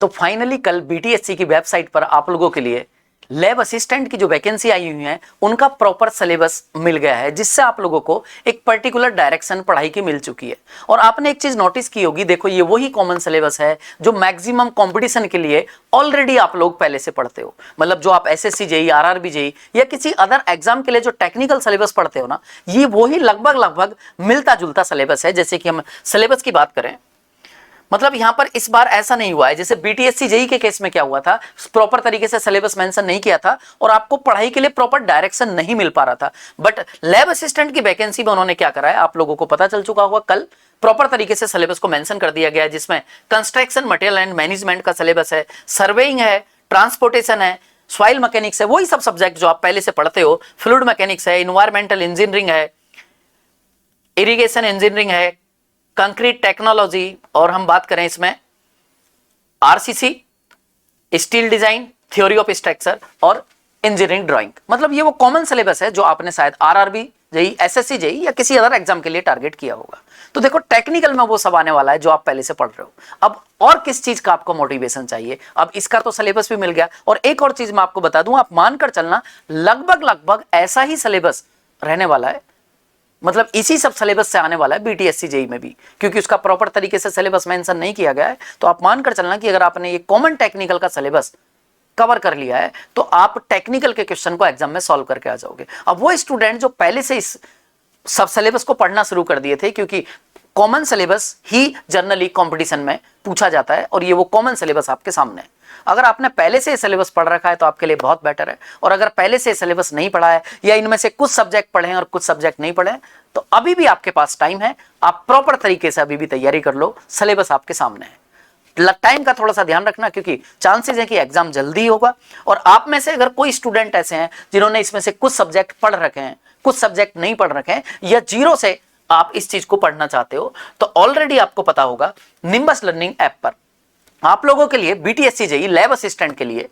तो फाइनली कल बीटीएससी की वेबसाइट पर आप लोगों के लिए लैब असिस्टेंट की जो वैकेंसी आई हुई है उनका प्रॉपर सिलेबस मिल गया है, जिससे आप लोगों को एक पर्टिकुलर डायरेक्शन पढ़ाई की मिल चुकी है। और आपने एक चीज नोटिस की होगी, देखो ये वही कॉमन सिलेबस है जो मैक्सिमम कंपटीशन के लिए ऑलरेडी आप लोग पहले से पढ़ते हो। मतलब जो आप एसएससी जेई, आरआरबी जेई या किसी अदर एग्जाम के लिए जो टेक्निकल सिलेबस पढ़ते हो ना, ये वही लगभग मिलता जुलता सिलेबस है। जैसे कि हम सिलेबस की बात करें, मतलब यहां पर इस बार ऐसा नहीं हुआ है जैसे बीटीएससी जेई के केस में क्या हुआ था, प्रॉपर तरीके से सिलेबस मेंशन नहीं किया था और आपको पढ़ाई के लिए प्रॉपर डायरेक्शन नहीं मिल पा रहा था। बट लैब असिस्टेंट की वैकेंसी में उन्होंने क्या करा है, आप लोगों को पता चल चुका होगा, कल प्रॉपर तरीके से सिलेबस को मेंशन कर दिया गया है, जिसमें कंस्ट्रक्शन मटेरियल एंड मैनेजमेंट का सिलेबस है, सर्वेइंग है, ट्रांसपोर्टेशन है, सॉइल मैकेनिक्स है, वही सब सब्जेक्ट जो आप पहले से पढ़ते हो, फ्लूइड मैकेनिक्स है, इन्वायरमेंटल इंजीनियरिंग है, इरिगेशन इंजीनियरिंग है, कंक्रीट टेक्नोलॉजी, और हम बात करें इसमें RCC, steel design, theory of structure और इंजीनियरिंग ड्राइंग। मतलब ये वो कॉमन सिलेबस है जो आपने शायद आरआरबी जेई, एसएससी जेई या किसी अदर एग्जाम के लिए टारगेट किया होगा। तो देखो टेक्निकल में वो सब आने वाला है जो आप पहले से पढ़ रहे हो। अब और किस चीज का आपको मोटिवेशन चाहिए, अब इसका तो सिलेबस भी मिल गया। और एक और चीज मैं आपको बता दूं, आप मानकर चलना लगभग ऐसा ही सिलेबस रहने वाला है, मतलब इसी सब सिलेबस से आने वाला है बीटीएससी जेई में भी, क्योंकि उसका प्रॉपर तरीके से सिलेबस मेंशन नहीं किया गया है। तो आप मानकर चलना कि अगर आपने ये कॉमन टेक्निकल का सिलेबस कवर कर लिया है तो आप टेक्निकल के क्वेश्चन को एग्जाम में सॉल्व करके आ जाओगे। अब वो स्टूडेंट जो पहले से इस सब सिलेबस को पढ़ना शुरू कर दिए थे, क्योंकि कॉमन सिलेबस ही जनरली कंपटीशन में पूछा जाता है और ये वो कॉमन सिलेबस आपके सामने है। अगर आपने पहले से सिलेबस पढ़ रखा है तो आपके लिए बहुत बेटर है, और अगर पहले से सिलेबस नहीं पढ़ा है या इनमें से कुछ सब्जेक्ट पढ़े हैं और कुछ सब्जेक्ट नहीं पढ़े हैं, तो अभी भी आपके पास टाइम है, आप प्रॉपर तरीके से अभी भी तैयारी कर लो, सिलेबस आपके सामने है। टाइम का थोड़ा सा ध्यान रखना, क्योंकि चांसेस है कि एग्जाम जल्दी होगा। और आप में से अगर कोई स्टूडेंट ऐसे हैं जिन्होंने इसमें से कुछ सब्जेक्ट पढ़ रखे हैं, कुछ सब्जेक्ट नहीं पढ़ रखे हैं, या जीरो से आप इस चीज को पढ़ना चाहते हो, तो ऑलरेडी आपको पता होगा निम्बस लर्निंग ऐप पर आप लोगों के लिए बीटीएससी जेई लैब असिस्टेंट के लिए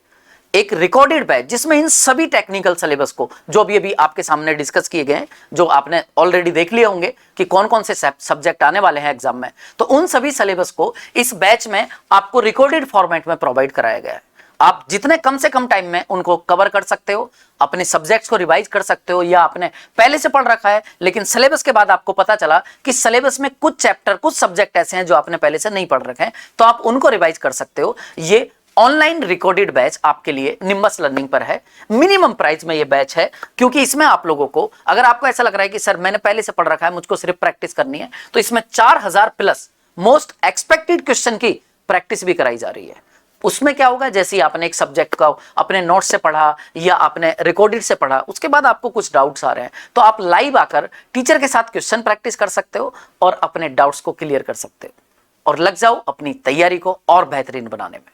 एक रिकॉर्डेड बैच, जिसमें इन सभी टेक्निकल सिलेबस को जो अभी आपके सामने डिस्कस किए गए, जो आपने ऑलरेडी देख लिए होंगे कि कौन कौन से सब्जेक्ट आने वाले हैं एग्जाम में, तो उन सभी सिलेबस को इस बैच में आपको रिकॉर्डेड फॉर्मेट में प्रोवाइड कराया गया है। आप जितने कम से कम टाइम में उनको कवर कर सकते हो, अपने सब्जेक्ट्स को रिवाइज कर सकते हो, या आपने पहले से पढ़ रखा है लेकिन सिलेबस के बाद आपको पता चला कि सिलेबस में कुछ चैप्टर, कुछ सब्जेक्ट ऐसे हैं जो आपने पहले से नहीं पढ़ रखे हैं, तो आप उनको रिवाइज कर सकते हो। ये ऑनलाइन रिकॉर्डेड बैच आपके लिए निम्बस लर्निंग पर है। मिनिमम प्राइस में ये बैच है, क्योंकि इसमें आप लोगों को, अगर आपको ऐसा लग रहा है कि सर मैंने पहले से पढ़ रखा है, मुझको सिर्फ प्रैक्टिस करनी है, तो इसमें 4000 प्लस मोस्ट एक्सपेक्टेड क्वेश्चन की प्रैक्टिस भी कराई जा रही है। उसमें क्या होगा, जैसे आपने एक सब्जेक्ट का अपने नोट्स से पढ़ा या आपने रिकॉर्डेड से पढ़ा, उसके बाद आपको कुछ डाउट्स आ रहे हैं, तो आप लाइव आकर टीचर के साथ क्वेश्चन प्रैक्टिस कर सकते हो और अपने डाउट्स को क्लियर कर सकते हो, और लग जाओ अपनी तैयारी को और बेहतरीन बनाने में।